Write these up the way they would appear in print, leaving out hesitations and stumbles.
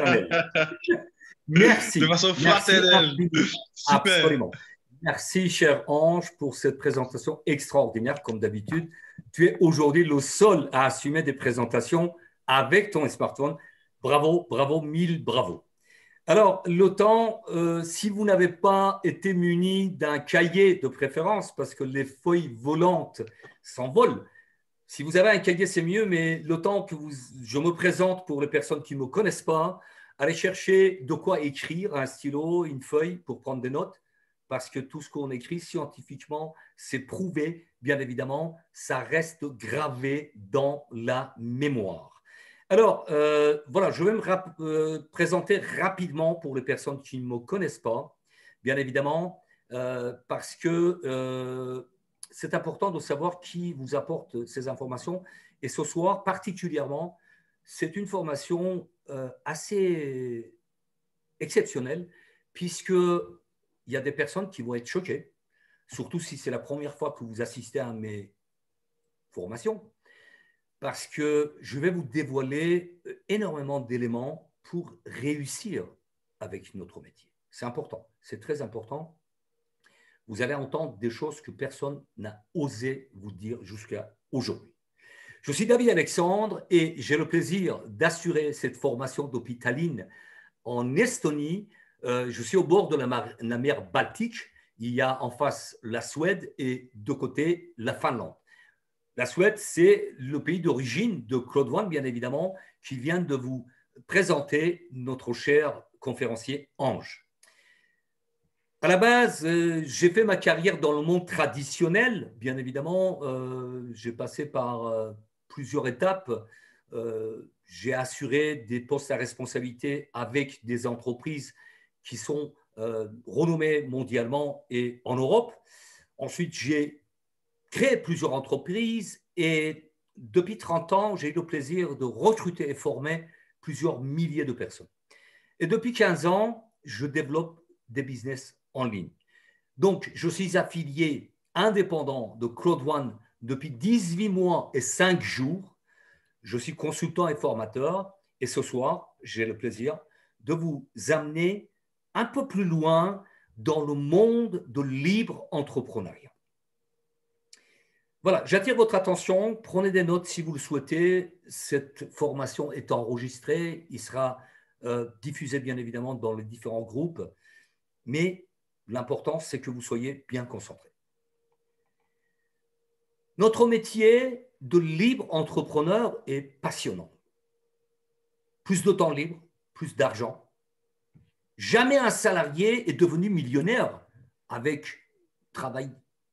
De Merci, façon merci fraternelle. infiniment. Super. Absolument. Merci, cher Ange, pour cette présentation extraordinaire, comme d'habitude. Tu es aujourd'hui le seul à assumer des présentations avec ton smartphone. Bravo, bravo, mille bravo. Alors, l'OTAN, si vous n'avez pas été muni d'un cahier de préférence, parce que les feuilles volantes s'envolent, si vous avez un cahier, c'est mieux, mais le temps que je me présente pour les personnes qui ne me connaissent pas, allez chercher de quoi écrire, un stylo, une feuille pour prendre des notes, parce que tout ce qu'on écrit scientifiquement, c'est prouvé, bien évidemment, ça reste gravé dans la mémoire. Alors, voilà, je vais présenter rapidement pour les personnes qui ne me connaissent pas, bien évidemment, parce que c'est important de savoir qui vous apporte ces informations. Et ce soir, particulièrement, c'est une formation assez exceptionnelle, puisqu'il y a des personnes qui vont être choquées, surtout si c'est la première fois que vous assistez à mes formations, parce que je vais vous dévoiler énormément d'éléments pour réussir avec notre métier. C'est important, c'est très important. Vous allez entendre des choses que personne n'a osé vous dire jusqu'à aujourd'hui. Je suis David Alexandre et j'ai le plaisir d'assurer cette formation d'hôpitaline en Estonie. Je suis au bord de la mer Baltique. Il y a en face la Suède et de côté la Finlande. La Suède, c'est le pays d'origine de Claude Wann, bien évidemment, qui vient de vous présenter notre cher conférencier Ange. À la base, j'ai fait ma carrière dans le monde traditionnel, bien évidemment. J'ai passé par plusieurs étapes. J'ai assuré des postes à responsabilité avec des entreprises qui sont renommées mondialement et en Europe. Ensuite, j'ai créé plusieurs entreprises et depuis 30 ans, j'ai eu le plaisir de recruter et former plusieurs milliers de personnes. Et depuis 15 ans, je développe des business en ligne. Donc, je suis affilié indépendant de Claude Wann depuis 18 mois et 5 jours. Je suis consultant et formateur. Et ce soir, j'ai le plaisir de vous amener un peu plus loin dans le monde de libre entrepreneuriat. Voilà, j'attire votre attention. Prenez des notes si vous le souhaitez. Cette formation est enregistrée. Il sera diffusé bien évidemment dans les différents groupes. Mais l'important, c'est que vous soyez bien concentrés. Notre métier de libre entrepreneur est passionnant. Plus de temps libre, plus d'argent. Jamais un salarié est devenu millionnaire avec travail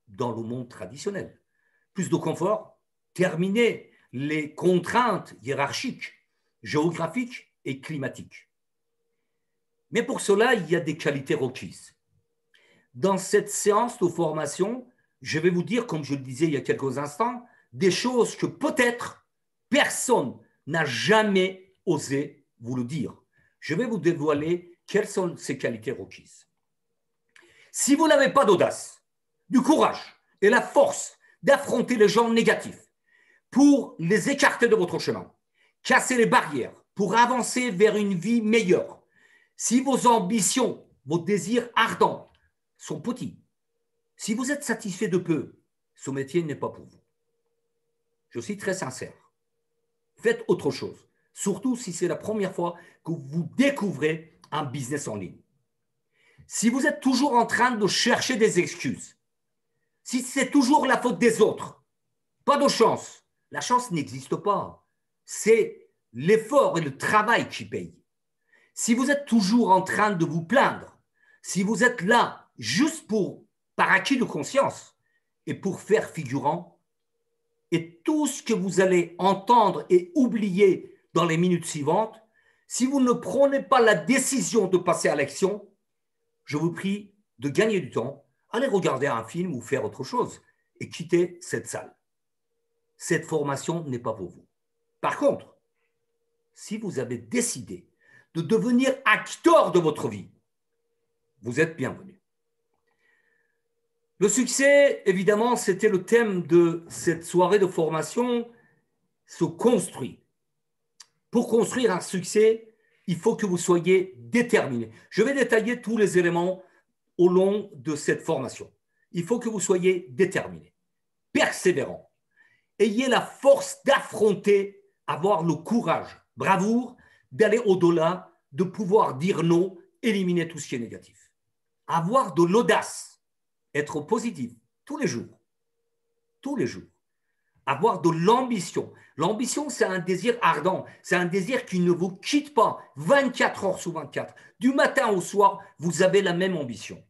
dans le monde traditionnel. Plus de confort, terminer les contraintes hiérarchiques, géographiques et climatiques. Mais pour cela, il y a des qualités requises. Dans cette séance de formation, je vais vous dire, comme je le disais il y a quelques instants, des choses que peut-être personne n'a jamais osé vous le dire. Je vais vous dévoiler quelles sont ces qualités requises. Si vous n'avez pas d'audace, du courage et la force d'affronter les gens négatifs pour les écarter de votre chemin, casser les barrières pour avancer vers une vie meilleure, si vos ambitions, vos désirs ardents sont petits, si vous êtes satisfait de peu, ce métier n'est pas pour vous. Je suis très sincère. Faites autre chose, surtout si c'est la première fois que vous découvrez un business en ligne. Si vous êtes toujours en train de chercher des excuses, si c'est toujours la faute des autres, pas de chance. La chance n'existe pas. C'est l'effort et le travail qui payent. Si vous êtes toujours en train de vous plaindre, si vous êtes là juste par acquis de conscience et pour faire figurant, et tout ce que vous allez entendre et oublier dans les minutes suivantes, si vous ne prenez pas la décision de passer à l'action, je vous prie de gagner du temps, allez regarder un film ou faire autre chose et quitter cette salle. Cette formation n'est pas pour vous. Par contre, si vous avez décidé de devenir acteur de votre vie, vous êtes bienvenu. Le succès, évidemment, c'était le thème de cette soirée de formation, se construit. Pour construire un succès, il faut que vous soyez déterminé. Je vais détailler tous les éléments au long de cette formation. Il faut que vous soyez déterminé, persévérant. Ayez la force d'affronter, avoir le courage, bravoure, d'aller au-delà, de pouvoir dire non, éliminer tout ce qui est négatif. Avoir de l'audace, être positif tous les jours. Tous les jours. Avoir de l'ambition. L'ambition, c'est un désir ardent. C'est un désir qui ne vous quitte pas 24 heures sur 24. Du matin au soir, vous avez la même ambition.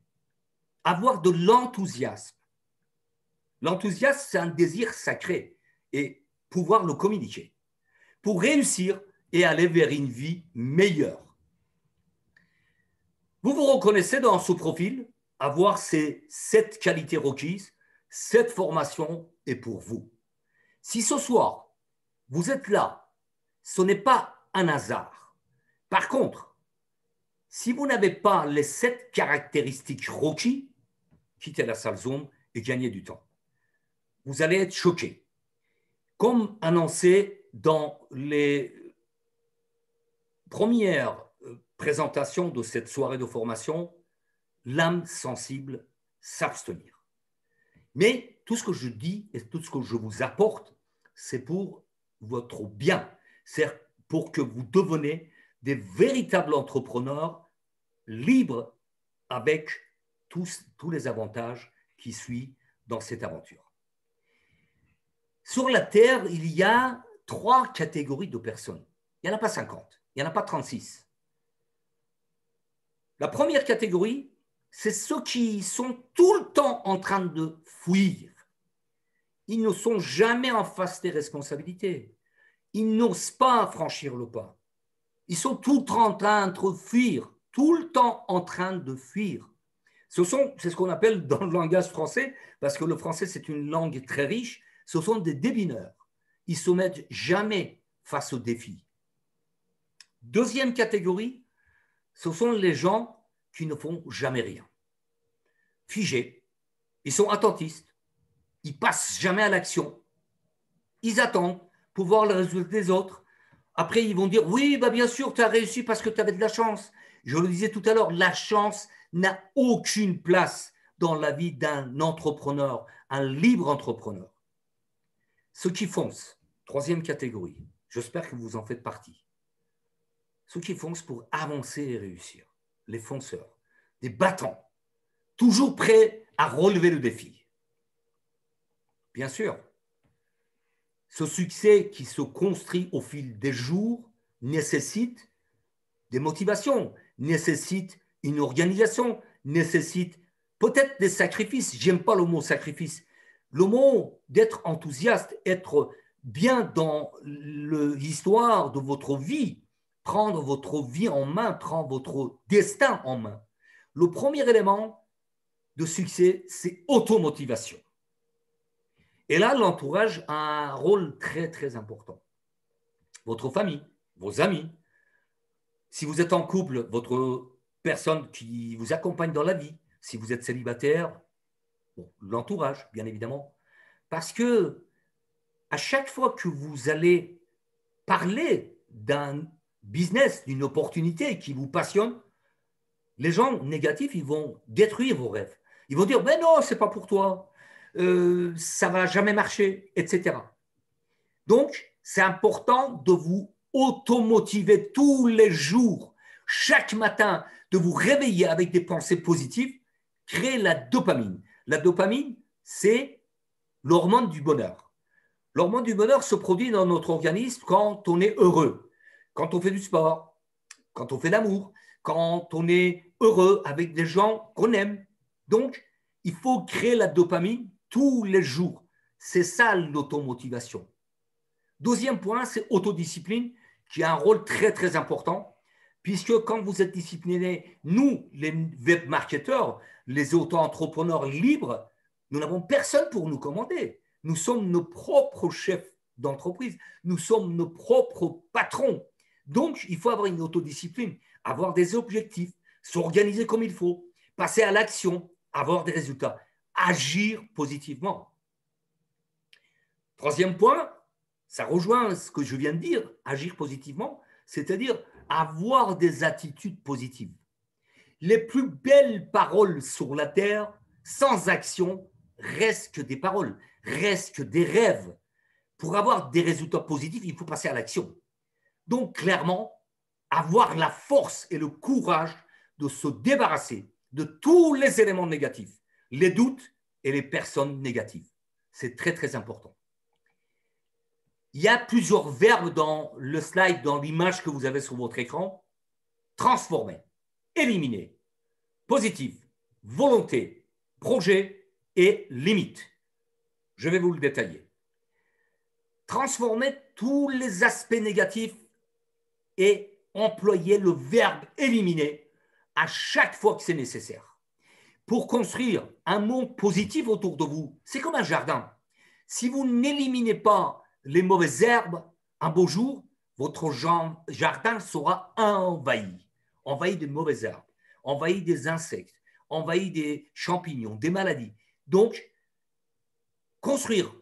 Avoir de l'enthousiasme. L'enthousiasme, c'est un désir sacré et pouvoir le communiquer pour réussir et aller vers une vie meilleure. Vous vous reconnaissez dans ce profil, avoir ces 7 qualités requises, cette formation est pour vous. Si ce soir, vous êtes là, ce n'est pas un hasard. Par contre, si vous n'avez pas les 7 caractéristiques requises, quittez la salle Zoom et gagnez du temps. Vous allez être choqué. Comme annoncé dans les premières présentations de cette soirée de formation, l'âme sensible, s'abstenir. Mais tout ce que je dis et tout ce que je vous apporte, c'est pour votre bien. C'est pour que vous deveniez des véritables entrepreneurs libres avec tous les avantages qui suivent dans cette aventure. Sur la Terre, il y a 3 catégories de personnes. Il n'y en a pas 50, il n'y en a pas 36. La première catégorie, c'est ceux qui sont tout le temps en train de fuir. Ils ne sont jamais en face des responsabilités. Ils n'osent pas franchir le pas. Ils sont tout le temps en train de fuir, tout le temps en train de fuir. C'est ce qu'on appelle dans le langage français, parce que le français c'est une langue très riche, ce sont des dévineurs. Ils ne se mettent jamais face aux défis. Deuxième catégorie, ce sont les gens qui ne font jamais rien. Figés, ils sont attentistes, ils passent jamais à l'action, ils attendent pour voir le résultat des autres. Après, ils vont dire, oui, bah bien sûr, tu as réussi parce que tu avais de la chance. Je le disais tout à l'heure, la chance n'a aucune place dans la vie d'un entrepreneur, un libre entrepreneur. Ceux qui foncent, troisième catégorie, j'espère que vous en faites partie. Ceux qui foncent pour avancer et réussir, les fonceurs, des battants, toujours prêts à relever le défi. Bien sûr, ce succès qui se construit au fil des jours nécessite des motivations, nécessite une organisation, nécessite peut-être des sacrifices. J'aime pas le mot sacrifice. Le mot d'être enthousiaste, être bien dans l'histoire de votre vie, prendre votre vie en main, prendre votre destin en main. Le premier élément de succès, c'est automotivation. Et là, l'entourage a un rôle très, très important. Votre famille, vos amis, si vous êtes en couple, votre personne qui vous accompagne dans la vie, si vous êtes célibataire, bon, l'entourage, bien évidemment. Parce que à chaque fois que vous allez parler d'un business, d'une opportunité qui vous passionne, les gens négatifs, ils vont détruire vos rêves. Ils vont dire, ben non, ce n'est pas pour toi. Ça ne va jamais marcher, etc. Donc, c'est important de vous automotiver tous les jours, chaque matin, de vous réveiller avec des pensées positives, créer la dopamine. La dopamine, c'est l'hormone du bonheur. L'hormone du bonheur se produit dans notre organisme quand on est heureux, quand on fait du sport, quand on fait l'amour, quand on est heureux avec des gens qu'on aime. Donc, il faut créer la dopamine tous les jours. C'est ça l'automotivation. Deuxième point, c'est autodiscipline, qui a un rôle très, très important, puisque quand vous êtes discipliné, nous, les web marketeurs, les auto-entrepreneurs libres, nous n'avons personne pour nous commander. Nous sommes nos propres chefs d'entreprise. Nous sommes nos propres patrons. Donc, il faut avoir une autodiscipline, avoir des objectifs, s'organiser comme il faut, passer à l'action, avoir des résultats, agir positivement. Troisième point, ça rejoint ce que je viens de dire, agir positivement, c'est-à-dire avoir des attitudes positives. Les plus belles paroles sur la terre, sans action, restent que des paroles, restent que des rêves. Pour avoir des résultats positifs, il faut passer à l'action. Donc, clairement, avoir la force et le courage de se débarrasser de tous les éléments négatifs, les doutes et les personnes négatives. C'est très, très important. Il y a plusieurs verbes dans le slide, dans l'image que vous avez sur votre écran. Transformer, éliminer, positif, volonté, projet et limite. Je vais vous le détailler. Transformer tous les aspects négatifs et employer le verbe éliminer à chaque fois que c'est nécessaire. Pour construire un monde positif autour de vous, c'est comme un jardin. Si vous n'éliminez pas les mauvaises herbes, un beau jour, votre jardin sera envahi de mauvaises herbes, envahi des insectes, envahi des champignons, des maladies. Donc, construire,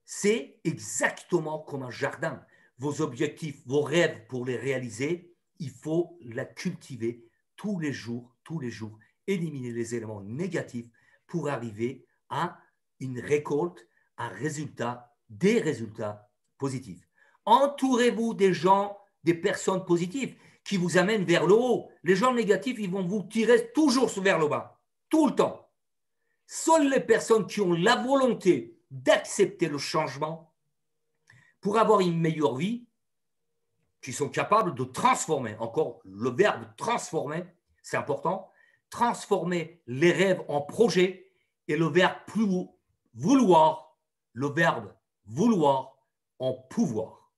c'est exactement comme un jardin. Vos objectifs, vos rêves, pour les réaliser, il faut la cultiver tous les jours, éliminer les éléments négatifs pour arriver à une récolte, un résultat, des résultats positifs. Entourez-vous des gens, des personnes positives qui vous amènent vers le haut. Les gens négatifs, ils vont vous tirer toujours vers le bas, tout le temps. Seules les personnes qui ont la volonté d'accepter le changement pour avoir une meilleure vie, qui sont capables de transformer, encore le verbe transformer, c'est important, transformer les rêves en projets et le verbe vouloir, le verbe vouloir en pouvoir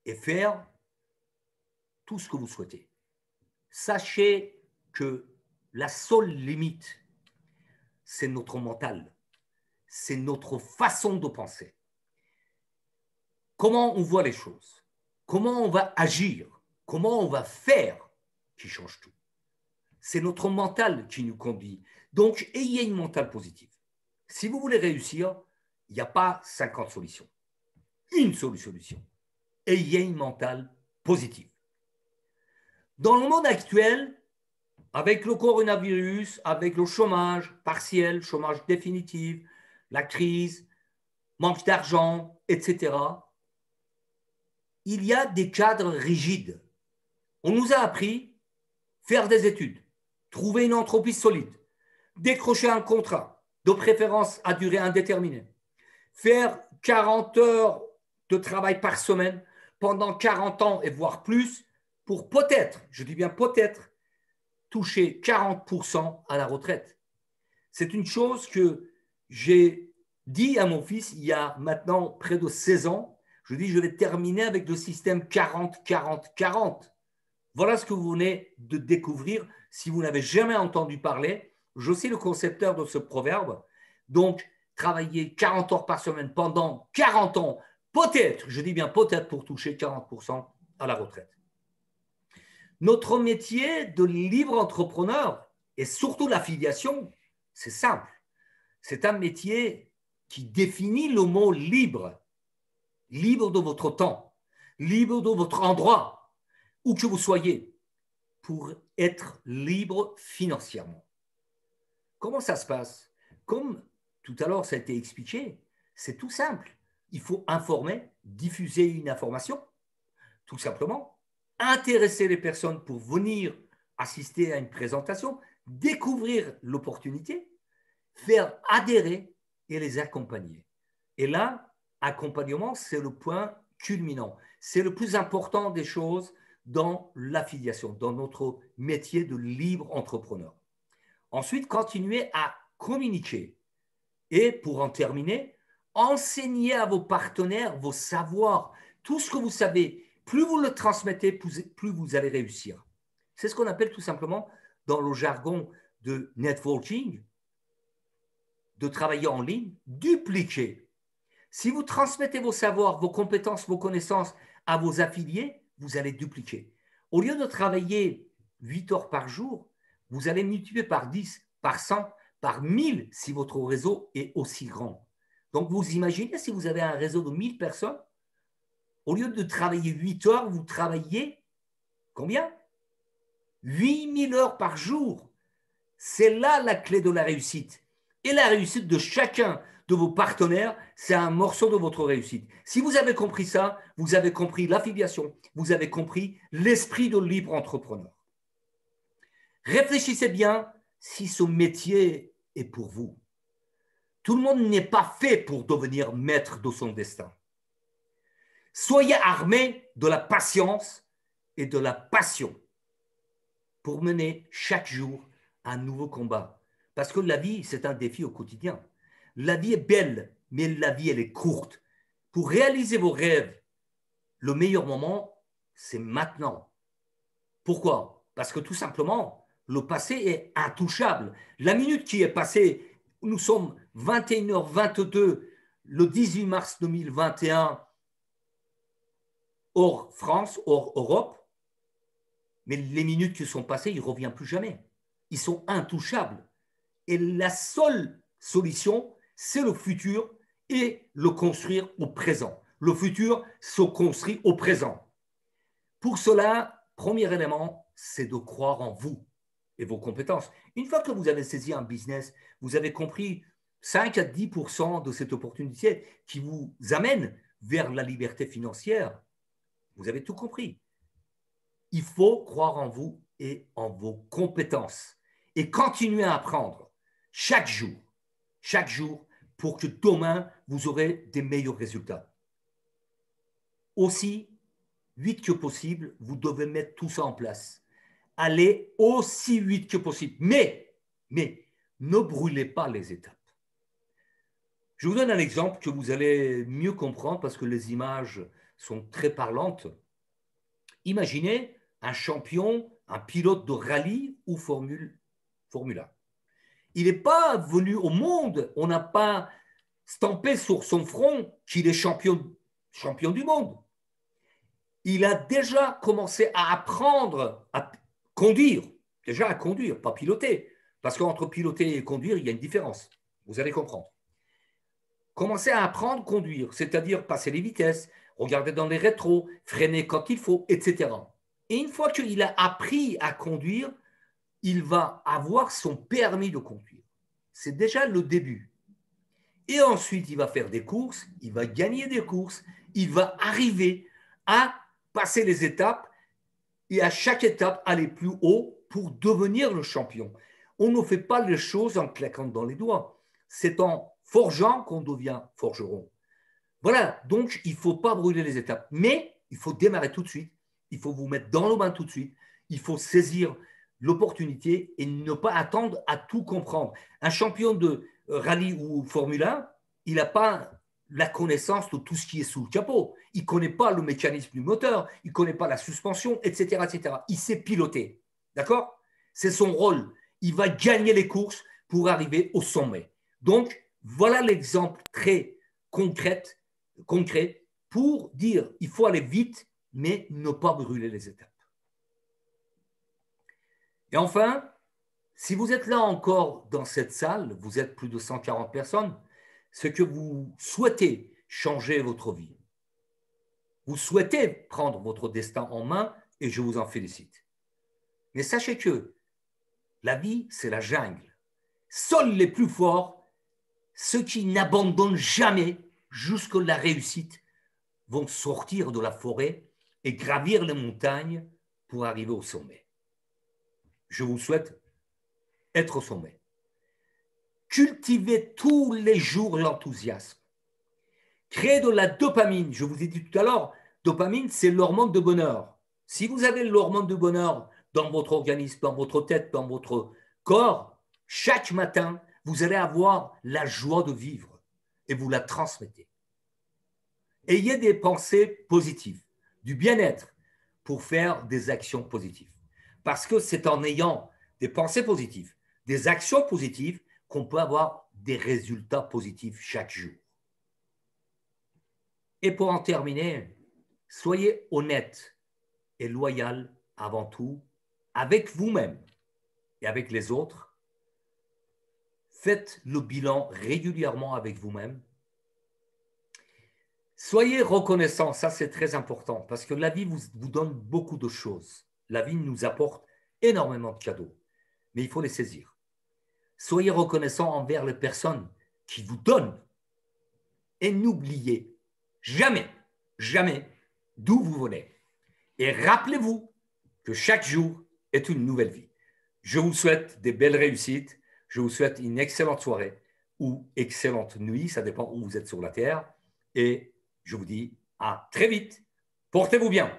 et faire tout ce que vous souhaitez. Sachez que la seule limite, c'est notre mental, c'est notre façon de penser. Comment on voit les choses, comment on va agir, comment on va faire qui change tout. C'est notre mental qui nous conduit. Donc, ayez une mentale positive. Si vous voulez réussir, il n'y a pas 50 solutions. Une seule solution. Ayez une mentale positive. Dans le monde actuel, avec le coronavirus, avec le chômage partiel, chômage définitif, la crise, manque d'argent, etc., il y a des cadres rigides. On nous a appris à faire des études, trouver une entreprise solide, décrocher un contrat, de préférence à durée indéterminée, faire 40 heures de travail par semaine pendant 40 ans et voire plus pour peut-être, je dis bien peut-être, toucher 40% à la retraite. C'est une chose que j'ai dit à mon fils il y a maintenant près de 16 ans. Je dis, je vais terminer avec le système 40-40-40. Voilà ce que vous venez de découvrir. Si vous n'avez jamais entendu parler, je suis le concepteur de ce proverbe. Donc, travailler 40 heures par semaine pendant 40 ans, peut-être, je dis bien peut-être, pour toucher 40% à la retraite. Notre métier de libre entrepreneur et surtout l'affiliation, c'est simple. C'est un métier qui définit le mot libre. Libre de votre temps, libre de votre endroit, où que vous soyez, pour être libre financièrement. Comment ça se passe? Comme tout à l'heure ça a été expliqué, c'est tout simple. Il faut informer, diffuser une information, tout simplement, intéresser les personnes pour venir assister à une présentation, découvrir l'opportunité, faire adhérer et les accompagner. Et là, accompagnement, c'est le point culminant. C'est le plus important des choses dans l'affiliation, dans notre métier de libre entrepreneur. Ensuite, continuez à communiquer. Et pour en terminer, enseignez à vos partenaires vos savoirs, tout ce que vous savez. Plus vous le transmettez, plus vous allez réussir. C'est ce qu'on appelle tout simplement, dans le jargon de networking, de travailler en ligne, dupliquer. Si vous transmettez vos savoirs, vos compétences, vos connaissances à vos affiliés, vous allez dupliquer. Au lieu de travailler 8 heures par jour, vous allez multiplier par 10, par 100, par 1000 si votre réseau est aussi grand. Donc, vous imaginez si vous avez un réseau de 1000 personnes, au lieu de travailler 8 heures, vous travaillez Combien? 8000 heures par jour. C'est là la clé de la réussite. Et la réussite de chacun de vos partenaires, c'est un morceau de votre réussite. Si vous avez compris ça, vous avez compris l'affiliation, vous avez compris l'esprit de libre entrepreneur. Réfléchissez bien si ce métier est pour vous. Tout le monde n'est pas fait pour devenir maître de son destin. Soyez armés de la patience et de la passion pour mener chaque jour un nouveau combat. Parce que la vie, c'est un défi au quotidien. La vie est belle, mais la vie, elle est courte. Pour réaliser vos rêves, le meilleur moment, c'est maintenant. Pourquoi? Parce que tout simplement, le passé est intouchable. La minute qui est passée, nous sommes 21h22, le 18 mars 2021, hors France, hors Europe, mais les minutes qui sont passées, ils ne reviennent plus jamais. Ils sont intouchables. Et la seule solution, c'est le futur et le construire au présent. Le futur se construit au présent. Pour cela, premier élément, c'est de croire en vous et vos compétences. Une fois que vous avez saisi un business, vous avez compris 5 à 10% de cette opportunité qui vous amène vers la liberté financière. Vous avez tout compris. Il faut croire en vous et en vos compétences et continuer à apprendre chaque jour, pour que demain, vous aurez des meilleurs résultats. Aussi, vite que possible, vous devez mettre tout ça en place. Allez aussi vite que possible. Mais, ne brûlez pas les étapes. Je vous donne un exemple que vous allez mieux comprendre parce que les images sont très parlantes. Imaginez un champion, un pilote de rallye ou Formule 1. Il n'est pas venu au monde, on n'a pas stampé sur son front qu'il est champion du monde. Il a déjà commencé à apprendre à conduire, pas piloter. Parce qu'entre piloter et conduire, il y a une différence. Vous allez comprendre. Commencer à apprendre à conduire, c'est-à-dire passer les vitesses, regarder dans les rétros, freiner quand il faut, etc. Et une fois qu'il a appris à conduire, il va avoir son permis de conduire. C'est déjà le début. Et ensuite, il va faire des courses, il va gagner des courses, il va arriver à passer les étapes et à chaque étape aller plus haut pour devenir le champion. On ne fait pas les choses en claquant dans les doigts. C'est en forgeant qu'on devient forgeron. Voilà, donc il ne faut pas brûler les étapes, mais il faut démarrer tout de suite, il faut vous mettre dans le bain tout de suite, il faut saisir l'opportunité et ne pas attendre à tout comprendre. Un champion de rallye ou Formule 1, il n'a pas la connaissance de tout ce qui est sous le capot. Il ne connaît pas le mécanisme du moteur, il ne connaît pas la suspension, etc., etc. Il sait piloter. D'accord? C'est son rôle. Il va gagner les courses pour arriver au sommet. Donc, voilà l'exemple très concret pour dire il faut aller vite, mais ne pas brûler les étapes. Et enfin, si vous êtes là encore dans cette salle, vous êtes plus de 140 personnes, c'est que vous souhaitez changer votre vie. Vous souhaitez prendre votre destin en main et je vous en félicite. Mais sachez que la vie, c'est la jungle. Seuls les plus forts, ceux qui n'abandonnent jamais jusqu'à la réussite, vont sortir de la forêt et gravir les montagnes pour arriver au sommet. Je vous souhaite être au sommet. Cultivez tous les jours l'enthousiasme. Créez de la dopamine. Je vous ai dit tout à l'heure, dopamine, c'est l'hormone de bonheur. Si vous avez l'hormone de bonheur dans votre organisme, dans votre tête, dans votre corps, chaque matin, vous allez avoir la joie de vivre et vous la transmettez. Ayez des pensées positives, du bien-être pour faire des actions positives. Parce que c'est en ayant des pensées positives, des actions positives qu'on peut avoir des résultats positifs chaque jour. Et pour en terminer, soyez honnête et loyal avant tout avec vous-même et avec les autres. Faites le bilan régulièrement avec vous-même. Soyez reconnaissant, ça c'est très important, parce que la vie vous donne beaucoup de choses. la vie nous apporte énormément de cadeaux, mais il faut les saisir. Soyez reconnaissants envers les personnes qui vous donnent et n'oubliez jamais, jamais d'où vous venez. Et rappelez-vous que chaque jour est une nouvelle vie. Je vous souhaite des belles réussites. Je vous souhaite une excellente soirée ou excellente nuit. Ça dépend où vous êtes sur la Terre. Et je vous dis à très vite. Portez-vous bien.